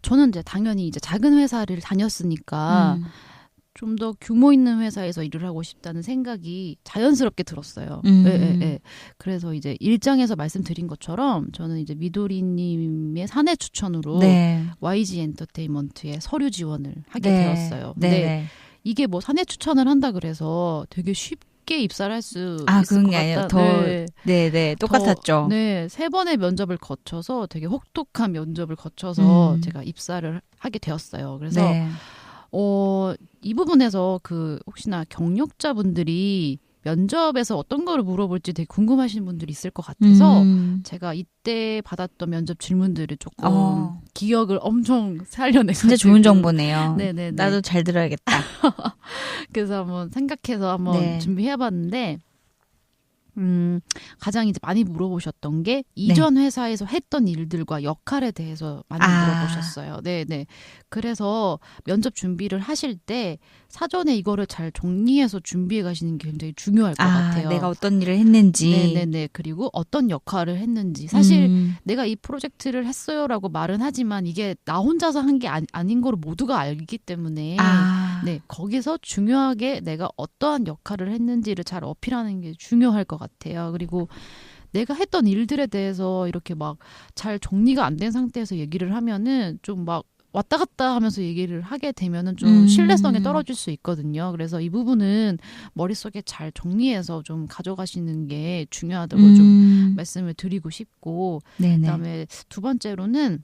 저는 이제 당연히 이제 작은 회사를 다녔으니까 좀 더 규모 있는 회사에서 일을 하고 싶다는 생각이 자연스럽게 들었어요. 예. 그래서 이제 일장에서 말씀드린 것처럼 저는 이제 미도리님의 사내 추천으로 네. YG 엔터테인먼트에 서류 지원을 하게 네. 되었어요. 네. 근데 이게 뭐 사내 추천을 한다 그래서 되게 쉽게 입사를 할 수 있을 그런 것 게 아니라 같다. 네, 똑같았죠. 네, 3번의 면접을 거쳐서 되게 혹독한 면접을 거쳐서 제가 입사를 하게 되었어요. 그래서 네. 이 부분에서 혹시나 경력자분들이 면접에서 어떤 거를 물어볼지 되게 궁금하신 분들이 있을 것 같아서 제가 이때 받았던 면접 질문들을 조금 기억을 엄청 살려내서 진짜 좋은 정보네요. 네네. 나도 잘 들어야겠다. 그래서 한번 생각해서 한번 준비해봤는데 가장 이제 많이 물어보셨던 게 이전 회사에서 했던 일들과 역할에 대해서 많이 물어보셨어요. 네네. 그래서 면접 준비를 하실 때 사전에 이거를 잘 정리해서 준비해 가시는 게 굉장히 중요할 것 같아요. 내가 어떤 일을 했는지. 네네네. 그리고 어떤 역할을 했는지. 사실 내가 이 프로젝트를 했어요라고 말은 하지만 이게 나 혼자서 한 게 아닌 걸 모두가 알기 때문에 네, 거기서 중요하게 내가 어떠한 역할을 했는지를 잘 어필하는 게 중요할 것 같아요. 그리고 내가 했던 일들에 대해서 이렇게 막 잘 정리가 안 된 상태에서 얘기를 하면은 좀 막 왔다 갔다 하면서 얘기를 하게 되면은 좀 신뢰성이 떨어질 수 있거든요. 그래서 이 부분은 머릿속에 잘 정리해서 좀 가져가시는 게 중요하다고 좀 말씀을 드리고 싶고, 그다음에 두 번째로는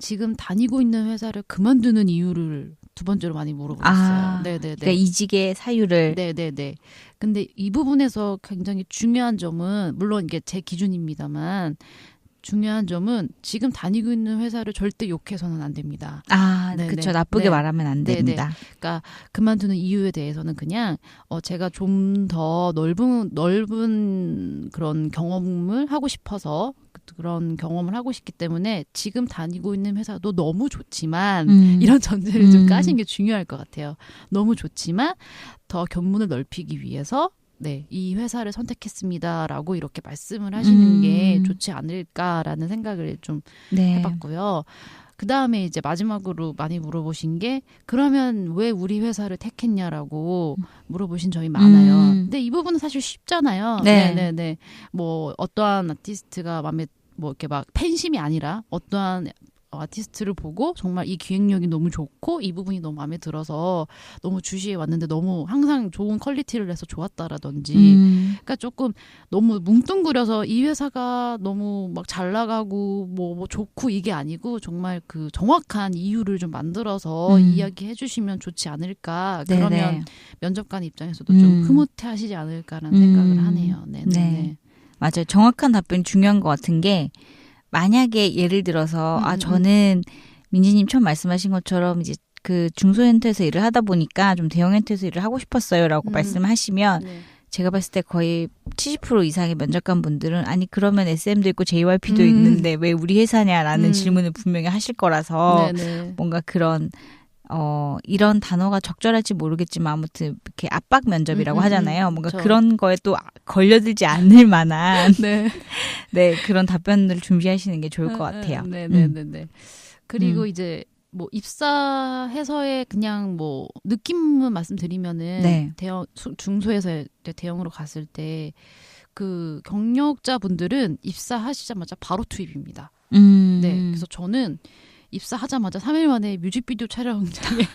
지금 다니고 있는 회사를 그만두는 이유를 두 번째로 많이 물어보셨어요. 네네네. 그러니까 이직의 사유를. 네네네. 근데 이 부분에서 굉장히 중요한 점은, 물론 이게 제 기준입니다만, 중요한 점은 지금 다니고 있는 회사를 절대 욕해서는 안 됩니다. 그렇죠. 나쁘게 말하면 안 됩니다. 네네. 그러니까 그만두는 이유에 대해서는 그냥 제가 좀 더 넓은 그런 경험을 하고 싶어서, 그런 경험을 하고 싶기 때문에 지금 다니고 있는 회사도 너무 좋지만 이런 전제를 좀 까신 게 중요할 것 같아요. 너무 좋지만 더 견문을 넓히기 위해서 이 회사를 선택했습니다라고 이렇게 말씀을 하시는 게 좋지 않을까라는 생각을 좀 해봤고요. 그 다음에 이제 마지막으로 많이 물어보신 게, 그러면 왜 우리 회사를 택했냐라고 물어보신 점이 많아요. 근데 이 부분은 사실 쉽잖아요. 네네네. 뭐 어떠한 아티스트가 마음에 뭐 이렇게 막 팬심이 아니라 어떠한 아티스트를 보고 정말 이 기획력이 너무 좋고 이 부분이 너무 마음에 들어서 너무 주시해 왔는데 너무 항상 좋은 퀄리티를 해서 좋았다라든지, 그러니까 조금 너무 뭉뚱그려서 이 회사가 너무 막 잘 나가고 뭐 좋고 이게 아니고 정말 그 정확한 이유를 좀 만들어서 이야기해 주시면 좋지 않을까. 그러면 면접관 입장에서도 좀 흐뭇해하시지 않을까라는 생각을 하네요. 네네. 맞아요. 정확한 답변이 중요한 것 같은 게, 만약에 예를 들어서 저는 민지님 처음 말씀하신 것처럼 이제 그 중소엔터에서 일을 하다 보니까 좀 대형엔터에서 일을 하고 싶었어요라고 말씀하시면 제가 봤을 때 거의 70% 이상의 면접관 분들은 아니 그러면 SM도 있고 JYP도 있는데 왜 우리 회사냐라는 질문을 분명히 하실 거라서 뭔가 그런 이런 단어가 적절할지 모르겠지만 아무튼 이렇게 압박 면접이라고 하잖아요. 뭔가 그렇죠. 그런 거에 또 걸려들지 않을 만한 그런 답변을 준비하시는 게 좋을 것 같아요. 네네네. 그리고 이제 뭐 입사해서의 그냥 뭐 느낌만 말씀드리면은 중소에서 대형으로 갔을 때 그 경력자분들은 입사하시자마자 바로 투입입니다. 그래서 저는 입사하자마자 3일 만에 뮤직비디오 촬영장에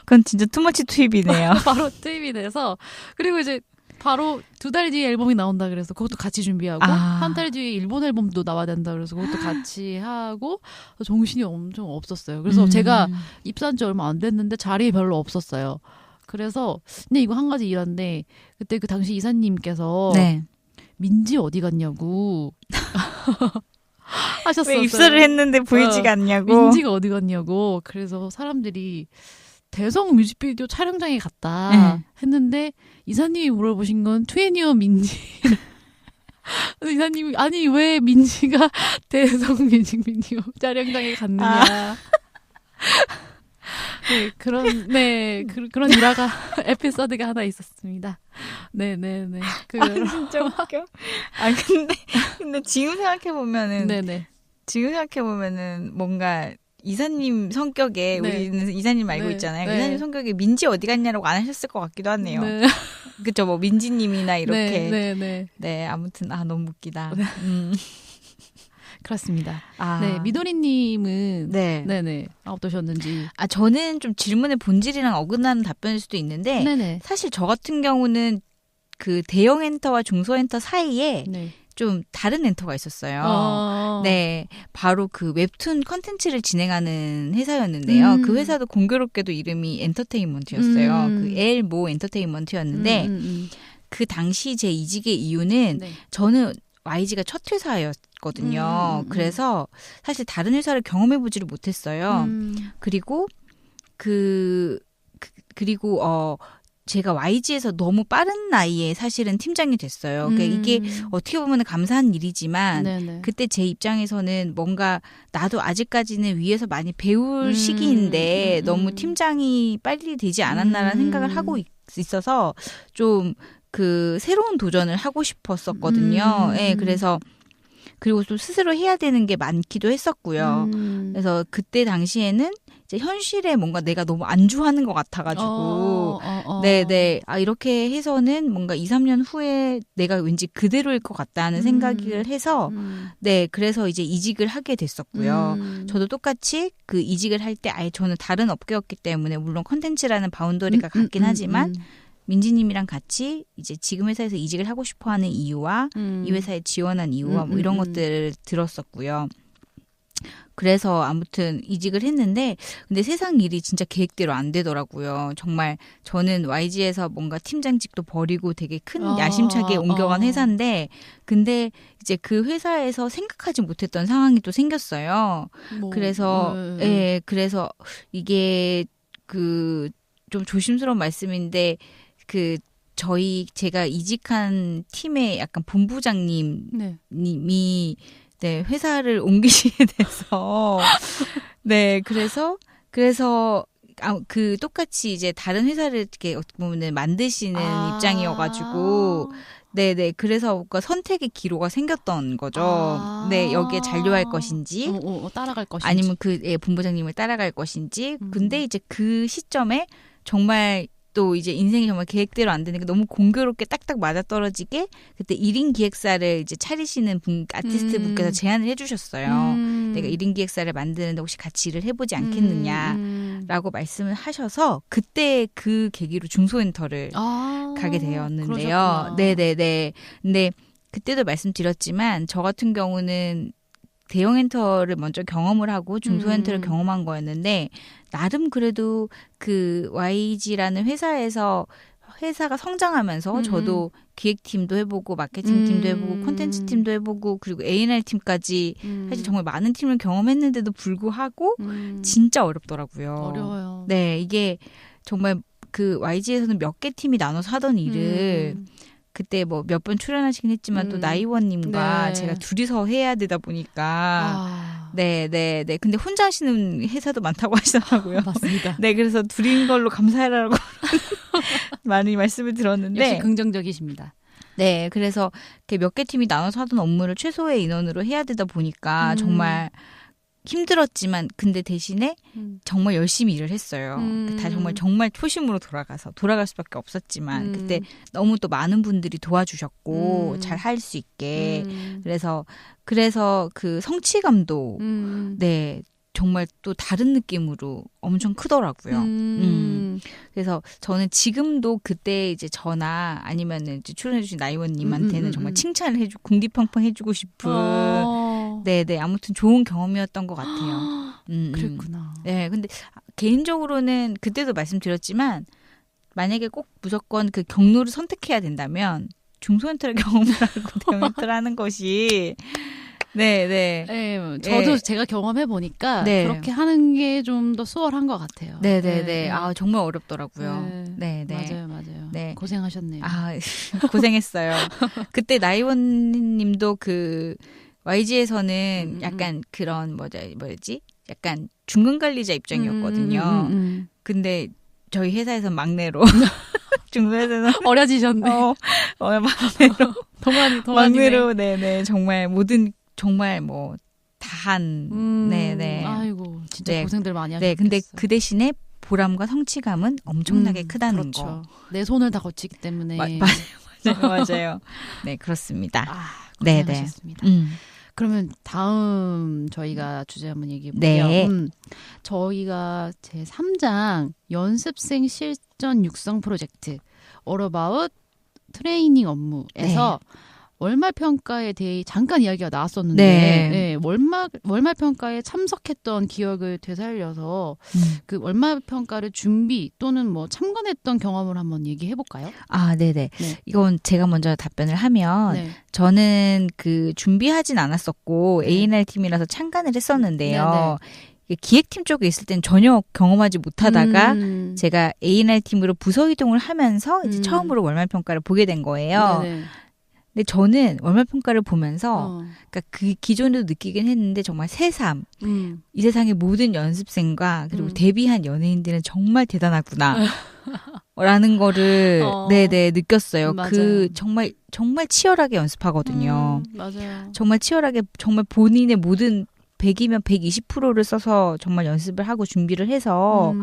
그건 진짜 투머치 투입이네요. 바로 투입이 돼서, 그리고 이제 바로 2달 뒤에 앨범이 나온다 그래서 그것도 같이 준비하고, 한 달 뒤에 일본 앨범도 나와야 된다 그래서 그것도 같이 하고, 정신이 엄청 없었어요. 그래서 제가 입사한 지 얼마 안 됐는데 자리에 별로 없었어요. 그래서 근데 이거 한 가지 일한데, 그때 그 당시 이사님께서 민지 어디 갔냐고 하셨었어요. 왜 입사를 했는데 보이지가 않냐고. 민지가 어디 갔냐고. 그래서 사람들이 대성 뮤직비디오 촬영장에 갔다 했는데 이사님이 물어보신 건 투애니어 민지. 이사님이 아니 왜 민지가 대성 뮤직비디오 촬영장에 갔느냐. 그런 일화가 에피소드가 하나 있었습니다. 네네네. 진짜 웃겨. 근데 지금 생각해 보면은 뭔가 이사님 성격에 네. 우리는 이사님 알고 네. 있잖아요. 네. 이사님 성격에 민지 어디 갔냐라고 안 하셨을 것 같기도 하네요. 네. 그쵸, 뭐 민지님이나 이렇게. 네. 아무튼 너무 웃기다. 네. 그렇습니다. 아, 네, 미도리님은 네. 네네 어떠셨는지. 저는 좀 질문의 본질이랑 어긋나는 답변일 수도 있는데 네네. 사실 저 같은 경우는 그 대형 엔터와 중소 엔터 사이에 네. 좀 다른 엔터가 있었어요. 네, 바로 그 웹툰 컨텐츠를 진행하는 회사였는데요. 그 회사도 공교롭게도 이름이 엔터테인먼트였어요. 그 엘모 엔터테인먼트였는데 그 당시 제 이직의 이유는 네. 저는 YG가 첫 회사였거든요. 그래서 사실 다른 회사를 경험해보지를 못했어요. 그리고 그리고 제가 YG에서 너무 빠른 나이에 사실은 팀장이 됐어요. 그러니까 이게 어떻게 보면 감사한 일이지만 네네. 그때 제 입장에서는 뭔가 나도 아직까지는 위에서 많이 배울 시기인데 너무 팀장이 빨리 되지 않았나라는 생각을 하고 있어서 좀 그 새로운 도전을 하고 싶었었거든요. 예, 그래서 그리고 또 스스로 해야 되는 게 많기도 했었고요. 그래서 그때 당시에는 이제 현실에 뭔가 내가 너무 안주하는 것 같아가지고 네네 이렇게 해서는 뭔가 2, 3년 후에 내가 왠지 그대로일 것 같다는 생각을 해서 네 그래서 이제 이직을 하게 됐었고요. 저도 똑같이 그 이직을 할 때 아예 저는 다른 업계였기 때문에 물론 컨텐츠라는 바운더리가 같긴 하지만 민지님이랑 같이 이제 지금 회사에서 이직을 하고 싶어하는 이유와 이 회사에 지원한 이유와 뭐 이런 것들을 들었었고요. 그래서 아무튼 이직을 했는데 근데 세상 일이 진짜 계획대로 안 되더라고요. 정말 저는 YG에서 뭔가 팀장직도 버리고 되게 큰 야심차게 옮겨간 회사인데 근데 이제 그 회사에서 생각하지 못했던 상황이 또 생겼어요. 그래서 예, 그래서 이게 그 좀 조심스러운 말씀인데 제가 이직한 팀의 약간 본부장님이 네, 회사를 옮기시게 돼서 네, 그래서 그 똑같이 이제 다른 회사를 이렇게 어떻게 보면 만드시는 입장이어가지고 네네 그래서 뭔가 선택의 기로가 생겼던 거죠. 네, 여기에 잔류할 것인지 따라갈 것인지 아니면 본부장님을 따라갈 것인지. 근데 이제 그 시점에 정말 또 이제 인생이 정말 계획대로 안 되니까 너무 공교롭게 딱딱 맞아떨어지게 그때 1인 기획사를 이제 차리시는 아티스트 분께서 제안을 해주셨어요. 내가 1인 기획사를 만드는데 혹시 같이 일을 해보지 않겠느냐라고 말씀을 하셔서 그때 그 계기로 중소엔터를 가게 되었는데요. 그러셨구나. 네네네. 근데 그때도 말씀드렸지만 저 같은 경우는 대형 엔터를 먼저 경험을 하고 중소 엔터를 경험한 거였는데 나름 그래도 그 YG라는 회사가 성장하면서 저도 기획팀도 해보고 마케팅팀도 해보고 콘텐츠팀도 해보고 그리고 A&R 팀까지 사실 정말 많은 팀을 경험했는데도 불구하고 진짜 어렵더라고요. 어려워요. 네, 이게 정말 그 YG에서는 몇 개 팀이 나눠서 하던 일을 그때 뭐 몇 번 출연하시긴 했지만 또 나이원님과 네. 제가 둘이서 해야 되다 보니까 네. 근데 혼자 하시는 회사도 많다고 하시더라고요. 맞습니다. 네, 그래서 둘인 걸로 감사해라라고 많이 말씀을 들었는데 역시 긍정적이십니다. 네, 그래서 몇 개 팀이 나눠서 하던 업무를 최소의 인원으로 해야 되다 보니까 정말 힘들었지만 근데 대신에 정말 열심히 일을 했어요. 다 정말 초심으로 돌아갈 수밖에 없었지만 그때 너무 또 많은 분들이 도와주셨고 잘 할 수 있게 그래서 그 성취감도 네 정말 또 다른 느낌으로 엄청 크더라고요. 그래서 저는 지금도 그때 이제 저나 아니면은 이제 출연해주신 나이원님한테는 정말 칭찬을 궁디팡팡 해주고 싶은 네네 아무튼 좋은 경험이었던 것 같아요. 그랬구나. 네, 근데 개인적으로는 그때도 말씀드렸지만 만약에 꼭 무조건 그 경로를 선택해야 된다면 중소엔터를 경험을 하고 대형엔터를 하는 것이 네, 저도 제가 경험해 보니까 그렇게 하는 게 좀 더 수월한 것 같아요. 네. 정말 어렵더라고요. 네. 맞아요. 네. 고생하셨네요. 고생했어요. 그때 나이원님도 그 YG에서는 약간 그런 뭐지? 약간 중간 관리자 입장이었거든요. 근데 저희 회사에서 막내로 중소에서는 어려지셨네. 막내로 동안이 막내로 네네 정말 모든 정말 뭐 다 한. 네네. 아이고 진짜 네. 고생들 많이 하셨겠어요. 네, 근데 그 대신에 보람과 성취감은 엄청나게 크다는 그렇죠. 거. 내 손을 다 거치기 때문에. 맞아요. 네, 그렇습니다. 아, 네네. 고생하셨습니다. 음. 그러면 다음 저희가 주제 한번 얘기해 볼게요. 네. 저희가 제 3장 연습생 실전 육성 프로젝트 All About 트레이닝 업무에서 월말 평가에 대해 잠깐 이야기가 나왔었는데 네. 월말 평가에 참석했던 기억을 되살려서 그 월말 평가를 준비 또는 뭐 참관했던 경험을 한번 얘기해 볼까요? 아, 네네. 네. 이건 제가 먼저 답변을 하면 네. 저는 그 준비하진 않았었고 네. A&R 팀이라서 참관을 했었는데요. 네, 이게 기획팀 쪽에 있을 땐 전혀 경험하지 못하다가 제가 A&R 팀으로 부서 이동을 하면서 이제 처음으로 월말 평가를 보게 된 거예요. 네네. 근데 저는 월말 평가를 보면서 어. 그러니까 그 기존에도 느끼긴 했는데 정말 새삼 이 세상의 모든 연습생과 그리고 데뷔한 연예인들은 정말 대단하구나. 라는 거를 네네 느꼈어요. 맞아요. 그 정말 치열하게 연습하거든요. 맞아요. 정말 치열하게 정말 본인의 모든 100이면 120%를 써서 정말 연습을 하고 준비를 해서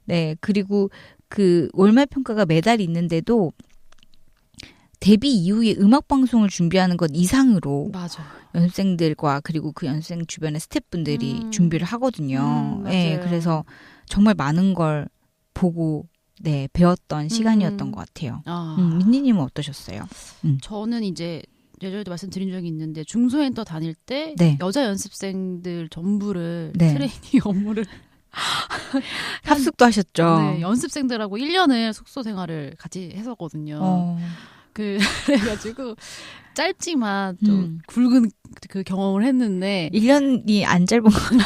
네 그리고 그 월말 평가가 매달 있는데도 데뷔 이후에 음악 방송을 준비하는 것 이상으로 맞아. 연습생들과 그리고 그 연습생 주변의 스태프분들이 준비를 하거든요. 맞아요. 네, 그래서 정말 많은 걸 보고 네 배웠던 시간이었던 것 같아요. 민니님은 어떠셨어요? 저는 이제 예전에도 말씀드린 적이 있는데 중소엔터 다닐 때 네. 여자 연습생들 전부를 네. 트레이닝 업무를 합숙도 하셨죠. 네, 연습생들하고 1년을 숙소 생활을 같이 했었거든요. 그래가지고 짧지만 좀 굵은 그 경험을 했는데 1년이 안 짧은 것 같은데.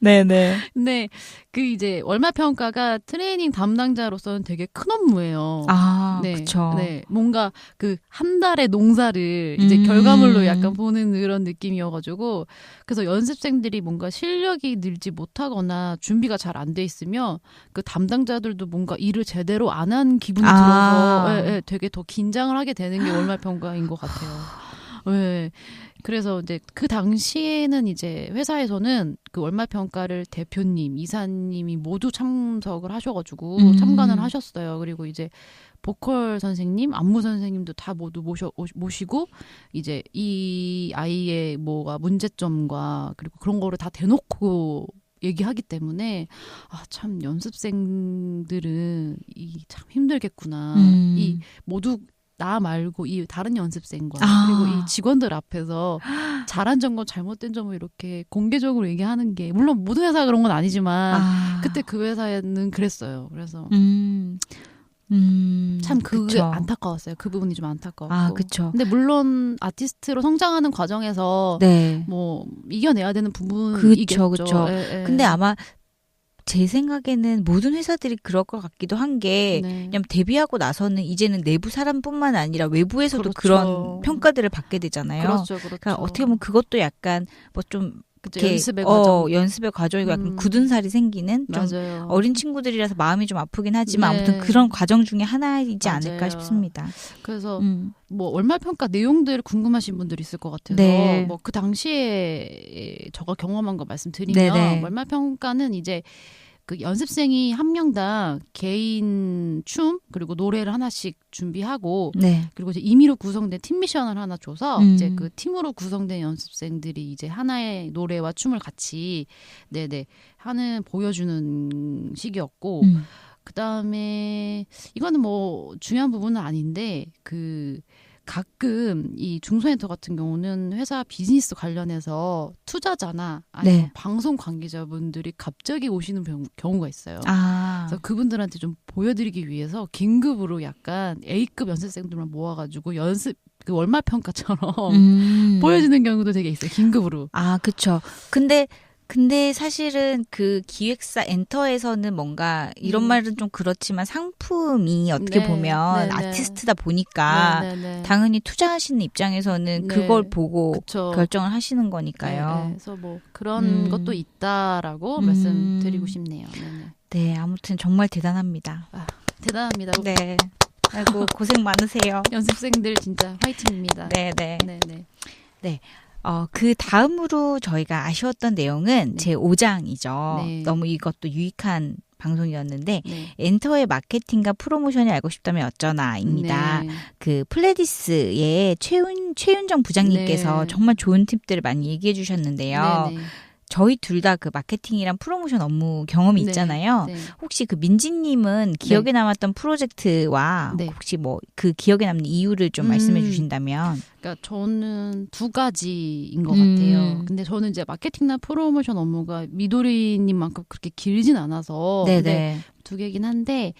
네네. 근데 그 이제 월말 평가가 트레이닝 담당자로서는 되게 큰 업무예요. 아, 네, 그렇죠. 네, 뭔가 그 한 달의 농사를 이제 결과물로 약간 보는 그런 느낌이어가지고 그래서 연습생들이 뭔가 실력이 늘지 못하거나 준비가 잘 안 돼 있으면 그 담당자들도 뭔가 일을 제대로 안 한 기분이 들어서 되게 더 긴장을 하게 되는 게 월말 평가인 것 같아요. 네. 그래서 이제 그 당시에는 이제 회사에서는 그 월말 평가를 대표님, 이사님이 모두 참석을 하셔가지고 참관을 하셨어요. 그리고 이제 보컬 선생님, 안무 선생님도 다 모두 모시고 이제 이 아이의 뭐가 문제점과 그리고 그런 거를 다 대놓고 얘기하기 때문에 참 연습생들은 참 힘들겠구나. 이 모두 나 말고 이 다른 연습생과 그리고 이 직원들 앞에서 잘한 점과 잘못된 점을 이렇게 공개적으로 얘기하는 게 물론 모든 회사가 그런 건 아니지만 그때 그 회사에는 그랬어요. 그래서 참 그게 그쵸. 안타까웠어요. 그 부분이 좀 안타까웠고. 아, 그쵸. 근데 물론 아티스트로 성장하는 과정에서 네. 뭐 이겨내야 되는 부분이겠죠. 그쵸. 근데 아마 제 생각에는 모든 회사들이 그럴 것 같기도 한 게 왜냐면 데뷔하고 나서는 이제는 내부 사람뿐만 아니라 외부에서도 그런 평가들을 받게 되잖아요. 그렇죠. 그러니까 어떻게 보면 그것도 약간 뭐 좀 연습의 과정. 연습의 과정이고 약간 굳은 살이 생기는 좀 맞아요. 어린 친구들이라서 마음이 좀 아프긴 하지만 아무튼 그런 과정 중에 하나이지 않을까 싶습니다. 그래서 뭐 월말 평가 내용들 궁금하신 분들이 있을 것 같아서 뭐 그 당시에 제가 경험한 거 말씀드리면 월말 평가는 이제 그 연습생이 한 명당 개인 춤 그리고 노래를 하나씩 준비하고 그리고 이제 임의로 구성된 팀 미션을 하나 줘서 이제 그 팀으로 구성된 연습생들이 이제 하나의 노래와 춤을 같이 하는 보여주는 식이었고 그다음에 이거는 뭐 중요한 부분은 아닌데 그 가끔 이 중소엔터 같은 경우는 회사 비즈니스 관련해서 투자자나 아니면 방송 관계자분들이 갑자기 오시는 경우가 있어요. 그래서 그분들한테 좀 보여드리기 위해서 긴급으로 약간 A급 연습생들만 모아가지고 연습 그 월말 평가처럼 보여주는 경우도 되게 있어요. 긴급으로. 아, 그렇죠. 근데 사실은 그 기획사 엔터에서는 뭔가 이런 말은 좀 그렇지만 상품이 어떻게 보면 아티스트다 보니까 당연히 투자하시는 입장에서는 그걸 보고 그쵸. 결정을 하시는 거니까요. 그래서 뭐 그런 것도 있다라고 말씀드리고 싶네요. 네, 아무튼 정말 대단합니다. 대단합니다. 네. 아이고 고생 많으세요. 연습생들 진짜 화이팅입니다. 네. 그 다음으로 저희가 아쉬웠던 내용은 네. 제 5장이죠. 네. 너무 이것도 유익한 방송이었는데 네. 엔터의 마케팅과 프로모션이 알고 싶다면 어쩌나입니다. 네. 그 플레디스의 최윤정 부장님께서 네. 정말 좋은 팁들을 많이 얘기해 주셨는데요. 네. 네. 저희 둘 다 그 마케팅이랑 프로모션 업무 경험이 네. 있잖아요. 네. 혹시 그 민지님은 기억에 남았던 프로젝트와 네. 혹시 뭐 그 기억에 남는 이유를 좀 말씀해 주신다면. 그러니까 저는 두 가지인 것 같아요. 근데 저는 이제 마케팅이나 프로모션 업무가 미도리님만큼 그렇게 길진 않아서 네네. 근데 두 개긴 한데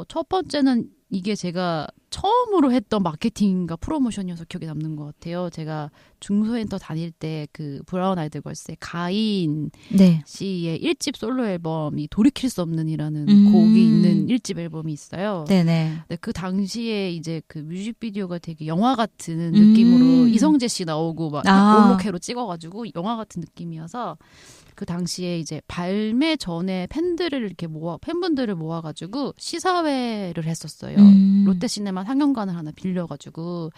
첫 번째는 이게 제가 처음으로 했던 마케팅과 프로모션이어서 기억에 남는 것 같아요. 제가 중소엔터 다닐 때 그 브라운 아이드 걸스의 가인 네. 씨의 1집 솔로 앨범이 돌이킬 수 없는이라는 음. 곡이 있는 1집 앨범이 있어요. 네네. 네, 그 당시에 이제 그 뮤직비디오가 되게 영화 같은 느낌으로 이성재 씨 나오고 막 올로케로 찍어가지고 영화 같은 느낌이어서 그 당시에 이제 발매 전에 팬분들을 모아가지고 시사회를 했었어요. 롯데시네마 상영관을 하나 빌려가지고.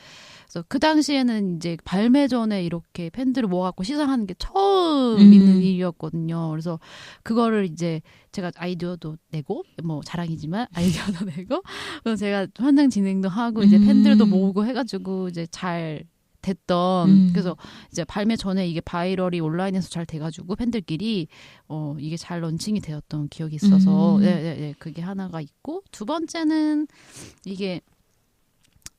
그래서 그 당시에는 이제 발매 전에 이렇게 팬들을 모아갖고 시사하는 게 처음 있는 일이었거든요. 그래서 그거를 이제 제가 아이디어도 내고, 뭐 자랑이지만 아이디어도 내고, 그래서 제가 현장 진행도 하고 이제 팬들도 모으고 해가지고 이제 잘 됐던 그래서 이제 발매 전에 이게 바이럴이 온라인에서 잘 돼가지고 팬들끼리 이게 잘 런칭이 되었던 기억이 있어서 네, 그게 하나가 있고 두 번째는 이게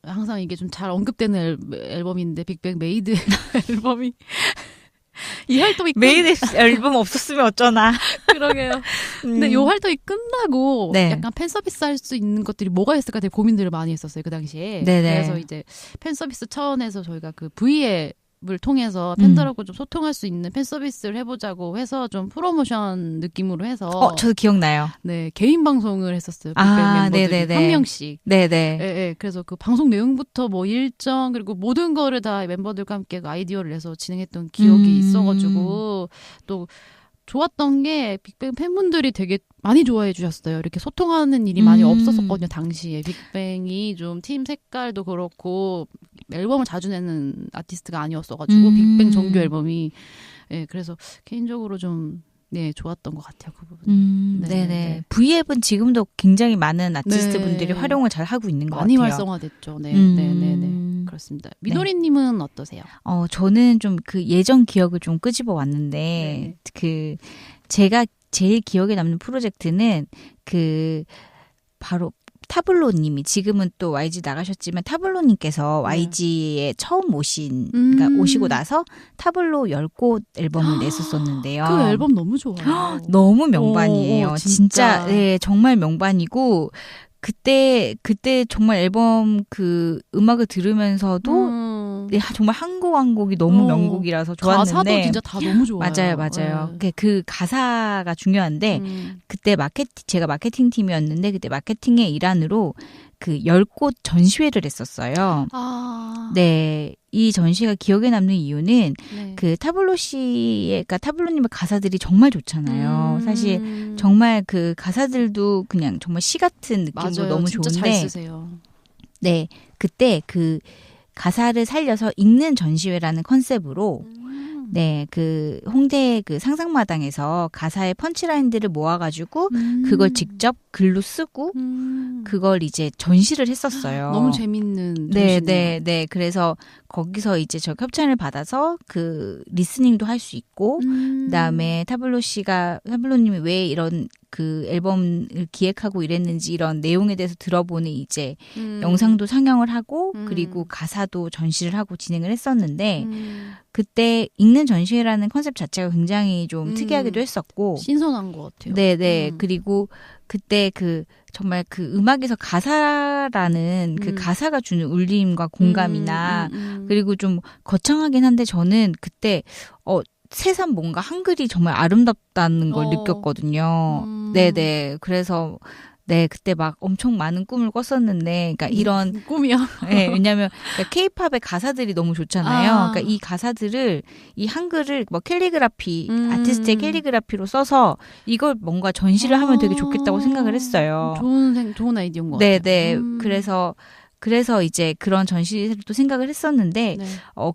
항상 이게 좀 잘 언급되는 앨범인데 빅뱅 메이드 앨범이 이 활동이 메이드 앨범 없었으면 어쩌나. 그러게요. 근데 이 활동이 끝나고 네. 약간 팬 서비스 할 수 있는 것들이 뭐가 있을까 되게 고민들을 많이 했었어요. 그 당시에. 네네. 그래서 이제 팬 서비스 차원에서 저희가 그 V앱을 통해서 팬들하고 좀 소통할 수 있는 팬 서비스를 해보자고 해서 좀 프로모션 느낌으로 해서 저도 기억나요. 네, 개인 방송을 했었어요. 빅뱅 아, 멤버들이 네네네. 한 명씩. 네네. 예. 그래서 그 방송 내용부터 뭐 일정 그리고 모든 거를 다 멤버들과 함께 그 아이디어를 내서 진행했던 기억이 있어가지고 또 좋았던 게 빅뱅 팬분들이 되게 많이 좋아해 주셨어요. 이렇게 소통하는 일이 많이 없었었거든요. 당시에 빅뱅이 좀 팀 색깔도 그렇고 앨범을 자주 내는 아티스트가 아니었어가지고 빅뱅 정규 앨범이 그래서 개인적으로 좀 네, 좋았던 것 같아요. 그 부분. 네네. V앱은 지금도 굉장히 많은 아티스트 분들이 네. 활용을 잘 하고 있는 것 많이 같아요. 활성화됐죠. 네네네. 그렇습니다. 미도리님은 어떠세요? 저는 좀 그 예전 기억을 좀 끄집어 왔는데, 네. 그, 제가 제일 기억에 남는 프로젝트는 바로 타블로님이 지금은 또 YG 나가셨지만 타블로님께서 YG에 처음 그러니까 오시고 나서 타블로 10곡 앨범을 냈었었는데요. 그 앨범 너무 좋아요. 너무 명반이에요. 진짜. 네, 정말 명반이고 그때 정말 앨범 그 음악을 들으면서도 네, 정말 한 곡 한 곡이 너무 명곡이라서 좋았는데 가사도 진짜 다 너무 좋아요. 맞아요. 그 가사가 중요한데 그때 제가 마케팅 팀이었는데 그때 마케팅의 일환으로 그 10곳 전시회를 했었어요. 네. 이 전시가 기억에 남는 이유는 네. 그 그러니까 타블로님의 가사들이 정말 좋잖아요. 사실 정말 그 가사들도 그냥 정말 시 같은 느낌으로 맞아요. 너무 진짜 좋은데 잘 쓰세요. 네. 그때 그 가사를 살려서 읽는 전시회라는 컨셉으로 네, 그 홍대 그 상상마당에서 가사의 펀치라인들을 모아가지고 그걸 직접 글로 쓰고 그걸 이제 전시를 했었어요. 너무 재밌는 네. 그래서 거기서 이제 저 협찬을 받아서 그 리스닝도 할 수 있고 그다음에 타블로님이 왜 이런 그 앨범을 기획하고 이랬는지 이런 내용에 대해서 들어보는 이제 영상도 상영을 하고 그리고 가사도 전시를 하고 진행을 했었는데 그때 읽는 전시회라는 컨셉 자체가 굉장히 좀 특이하기도 했었고 신선한 것 같아요. 네. 그리고 그때 정말 그 음악에서 가사라는 그 가사가 주는 울림과 공감이나 그리고 좀 거창하긴 한데 저는 그때 새삼 뭔가 한글이 정말 아름답다는 걸 느꼈거든요. 네네. 그래서 네, 그때 막 엄청 많은 꿈을 꿨었는데, 그러니까 이런 꿈이요. 네, 왜냐하면 K-팝의 가사들이 너무 좋잖아요. 그러니까 이 가사들을 이 한글을 뭐 캘리그라피 아티스트의 캘리그라피로 써서 이걸 뭔가 전시를 하면 되게 좋겠다고 생각을 했어요. 좋은 아이디어인 것 같아요. 네. 그래서 그래서 이제 그런 전시를 또 생각을 했었는데 네.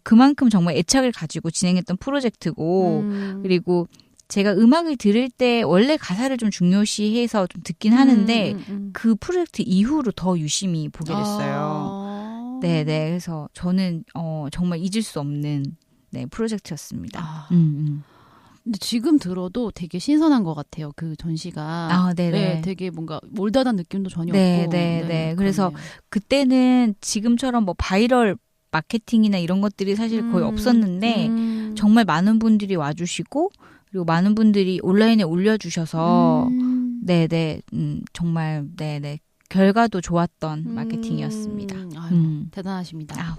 그만큼 정말 애착을 가지고 진행했던 프로젝트고 그리고 제가 음악을 들을 때 원래 가사를 좀 중요시해서 좀 듣긴 하는데 그 프로젝트 이후로 더 유심히 보게 됐어요. 네네. 그래서 저는 정말 잊을 수 없는 네, 프로젝트였습니다. 근데 지금 들어도 되게 신선한 것 같아요. 그 전시가. 네네. 네, 되게 뭔가 올드한 느낌도 전혀 네, 없고. 네, 네. 그래서 그러네요. 그때는 지금처럼 뭐 바이럴 마케팅이나 이런 것들이 사실 거의 없었는데 정말 많은 분들이 와주시고 그리고 많은 분들이 온라인에 올려주셔서 네네 정말 네네 결과도 좋았던 마케팅이었습니다. 아유, 대단하십니다.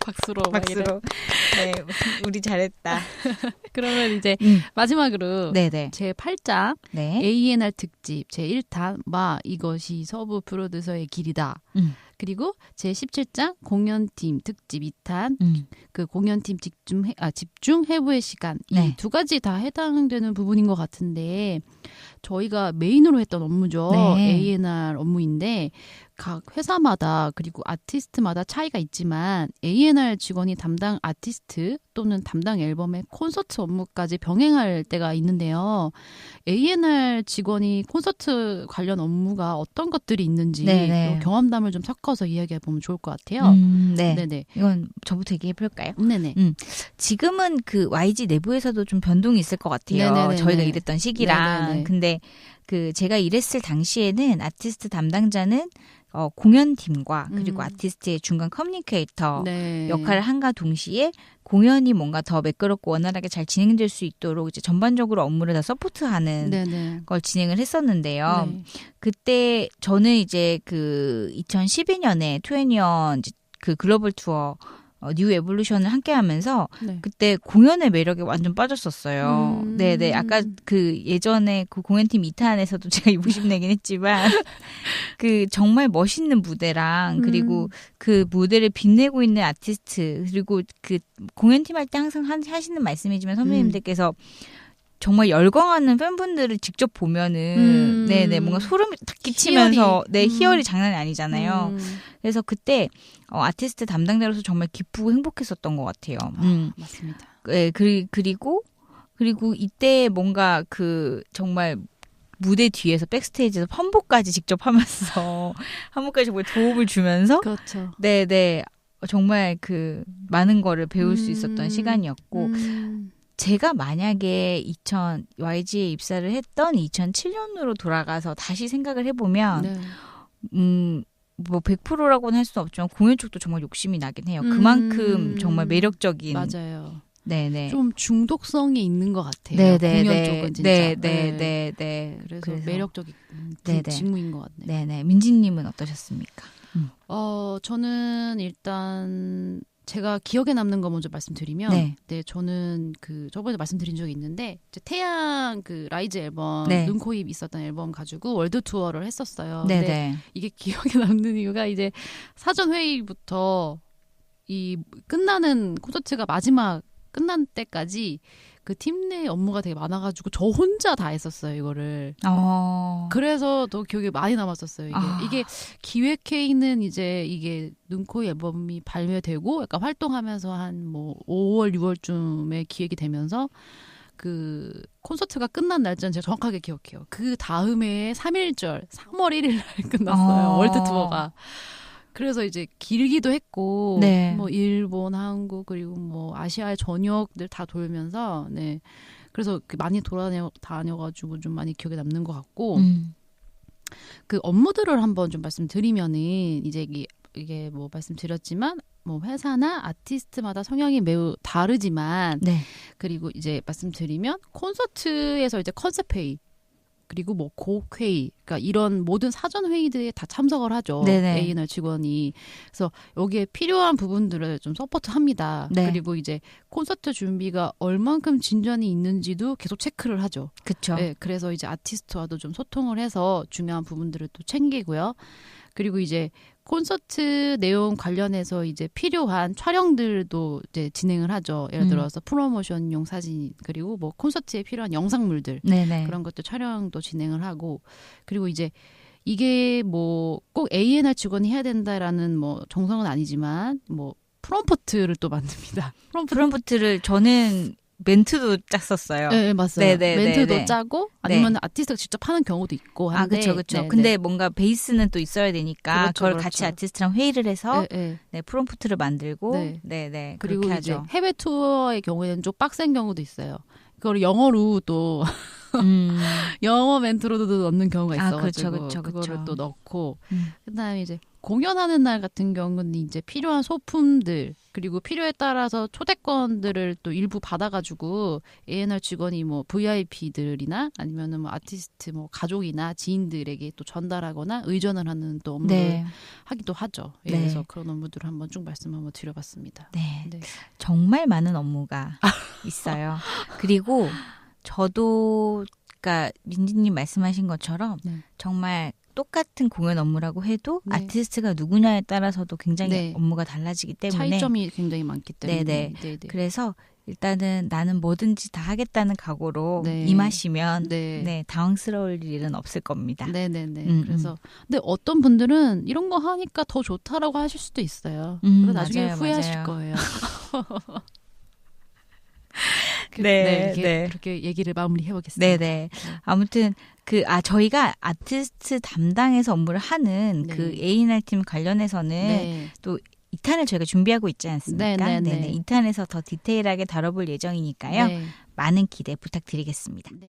박수로. 박수로. 네, 우리 잘했다. 그러면 이제 마지막으로 네네. 제 8장 네. ANR 특집 제 1탄 마 이것이 서브 프로듀서의 길이다. 그리고 제 17장 공연팀 특집 2탄 그 공연팀 집중 해부의 시간 네. 이 두 가지 다 해당되는 부분인 것 같은데 저희가 메인으로 했던 업무죠. 네. ANR 업무인데 각 회사마다 그리고 아티스트마다 차이가 있지만 ANR 직원이 담당 아티스트 또는 담당 앨범의 콘서트 업무까지 병행할 때가 있는데요. ANR 직원이 콘서트 관련 업무가 어떤 것들이 있는지 네네. 경험담을 좀 섞어서 이야기해 보면 좋을 것 같아요. 네. 네네. 이건 저부터 얘기해 볼까요? 네네. 지금은 그 YG 내부에서도 좀 변동이 있을 것 같아요. 네네네네. 저희가 일했던 시기랑. 네네네. 근데 그 제가 일했을 당시에는 아티스트 담당자는 공연팀과 그리고 아티스트의 중간 커뮤니케이터 네. 역할을 한가 동시에 공연이 뭔가 더 매끄럽고 원활하게 잘 진행될 수 있도록 이제 전반적으로 업무를 다 서포트하는 네네. 걸 진행을 했었는데요. 네. 그때 저는 이제 그 2012년에 20년 그 글로벌 투어 뉴 에볼루션을 함께 하면서 네. 그때 공연의 매력에 완전 빠졌었어요. 네네. 아까 그 예전에 그 공연팀 2탄에서도 제가 욕심내긴 했지만 그 정말 멋있는 무대랑 그리고 그 무대를 빛내고 있는 아티스트 그리고 그 공연팀 할 때 항상 하시는 말씀이지만 선배님들께서 정말 열광하는 팬분들을 직접 보면은 네네 뭔가 소름이 탁 끼치면서 네 희열이 장난이 아니잖아요. 그래서 그때 아티스트 담당자로서 정말 기쁘고 행복했었던 것 같아요. 맞습니다. 네, 그리고 이때 뭔가 그 정말 무대 뒤에서 백스테이지에서 펌보까지 직접 하면서 한복까지 정말 도움을 주면서 그렇죠. 네네 정말 그 많은 거를 배울 수 있었던 시간이었고 제가 만약에 YG에 입사를 했던 2007년으로 돌아가서 다시 생각을 해보면 네. 뭐 100%라고는 할 수는 없지만 공연 쪽도 정말 욕심이 나긴 해요. 그만큼 정말 매력적인 맞아요. 네네. 좀 중독성이 있는 것 같아요. 네네. 공연 쪽은 진짜. 네네네. 그래서 매력적인 네네. 직무인 것 같네요. 네네. 민지님은 어떠셨습니까? 저는 일단 제가 기억에 남는 거 먼저 말씀드리면, 네. 저는 그 저번에 말씀드린 적이 있는데 태양 그 라이즈 앨범 네. 눈, 코, 입 있었던 앨범 가지고 월드 투어를 했었어요. 네네. 근데 이게 기억에 남는 이유가 이제 사전 회의부터 이 끝나는 콘서트가 마지막 끝난 때까지 그 팀 내 업무가 되게 많아가지고 저 혼자 다 했었어요 이거를. 그래서 더 기억에 많이 남았었어요. 이게 기획회의는 이제 이게 눈코입 앨범이 발매되고 약간 활동하면서 한 뭐 5월 6월쯤에 기획이 되면서 그 콘서트가 끝난 날짜는 제가 정확하게 기억해요. 그 다음에 3일절 3월 1일 날 끝났어요. 월드 투어가. 그래서 이제 길기도 했고, 네. 뭐 일본, 한국 그리고 뭐 아시아의 전역들 다 돌면서, 네. 그래서 많이 다녀가지고 좀 많이 기억에 남는 것 같고, 그 업무들을 한번 좀 말씀드리면은 이제 이게 뭐 말씀드렸지만 뭐 회사나 아티스트마다 성향이 매우 다르지만, 네. 그리고 이제 말씀드리면 콘서트에서 이제 컨셉 회의. 그리고 뭐 곡회의, 그러니까 이런 모든 사전 회의들에 다 참석을 하죠. 네네. A&R 직원이. 그래서 여기에 필요한 부분들을 좀 서포트합니다. 네. 그리고 이제 콘서트 준비가 얼만큼 진전이 있는지도 계속 체크를 하죠. 그렇죠. 네, 그래서 이제 아티스트와도 좀 소통을 해서 중요한 부분들을 또 챙기고요. 그리고 이제 콘서트 내용 관련해서 이제 필요한 촬영들도 이제 진행을 하죠. 예를 들어서 프로모션용 사진 그리고 뭐 콘서트에 필요한 영상물들 네네. 그런 것도 촬영도 진행을 하고 그리고 이제 이게 뭐 꼭 A&R 직원이 해야 된다라는 뭐 정성은 아니지만 뭐 프롬프트를 또 만듭니다. 프롬프트를 저는 멘트도 짰었어요. 네, 맞아요. 네네, 멘트도 네네. 짜고 아니면 아티스트가 직접 하는 경우도 있고 아, 한데. 그렇죠, 그렇죠. 네네. 근데 뭔가 베이스는 또 있어야 되니까 그렇죠, 그걸 그렇죠. 같이 아티스트랑 회의를 해서 네. 네, 프롬프트를 만들고 네. 네, 그리고 그렇게 이제 하죠. 해외 투어의 경우에는 좀 빡센 경우도 있어요. 그걸 영어로 또 영어 멘트로도 넣는 경우가 아, 있어가지고 그렇죠, 그거를 그렇죠. 또 넣고 그다음에 이제 공연하는 날 같은 경우는 이제 필요한 소품들 그리고 필요에 따라서 초대권들을 또 일부 받아가지고 A&R 직원이 뭐 VIP들이나 아니면은 뭐 아티스트 뭐 가족이나 지인들에게 또 전달하거나 의전을 하는 또 업무를 네. 하기도 하죠. 예, 네. 그래서 그런 업무들을 한번 쭉 말씀 한번 드려봤습니다. 네. 네. 정말 많은 업무가 있어요. 그리고 저도 그러니까 민지님 말씀하신 것처럼 네. 정말 똑같은 공연 업무라고 해도 네. 아티스트가 누구냐에 따라서도 굉장히 네. 업무가 달라지기 때문에 차이점이 굉장히 많기 때문에. 네네. 그래서 일단은 나는 뭐든지 다 하겠다는 각오로 네. 임하시면 네. 네, 당황스러울 일은 없을 겁니다. 네네네. 그래서 근데 어떤 분들은 이런 거 하니까 더 좋다라고 하실 수도 있어요. 그리고 나중에 맞아요, 후회하실 맞아요. 거예요. 네, 이렇게, 네. 그렇게 얘기를 마무리해 보겠습니다. 네네. 아무튼 저희가 아티스트 담당해서 업무를 하는 네. 그 A&R 팀 관련해서는 네. 또 2탄을 저희가 준비하고 있지 않습니까? 네네네. 2탄에서 더 디테일하게 다뤄볼 예정이니까요. 네. 많은 기대 부탁드리겠습니다. 네.